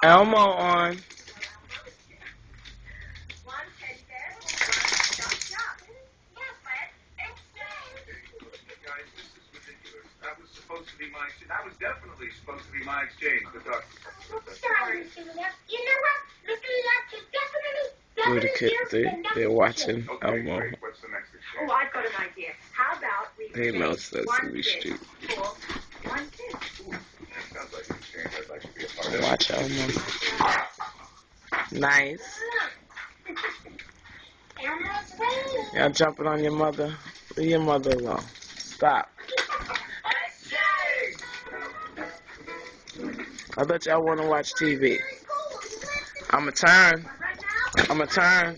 Elmo on. That was definitely supposed to be my exchange. Good talk. Sorry, Mr. Left. You know what? Mr. Left is definitely Where the kids, they're watching Elmo. Okay, what's the next exchange? Oh, I've got an idea. How about we They know exchange Sesame one fish Street. for one fish? Sounds like an exchange I'd like to be a part of. Watch Elmo. Nice. Elmo's way. Y'all jumping on your mother. Leave your mother alone. Stop. I bet y'all want to watch TV. I'ma turn. I'ma turn.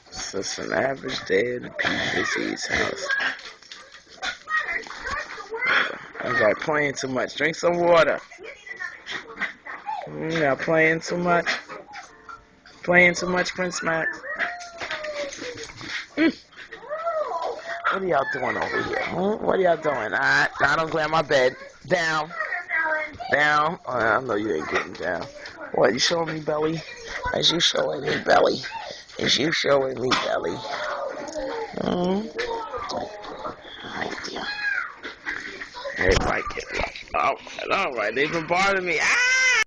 It's just an average day in PC's house. I was like playing too much. Drink some water. Y'all playing too much. Playing too much, Prince Max. What are y'all doing over here? What are y'all doing? Alright, now don't grab my bed. Down. Down. Oh, I know you ain't getting down. What, you showing me belly? Is you showing me belly? Is you showing me belly? Alright, dear. Everybody get lost. Alright, they've been bothering me. Ah!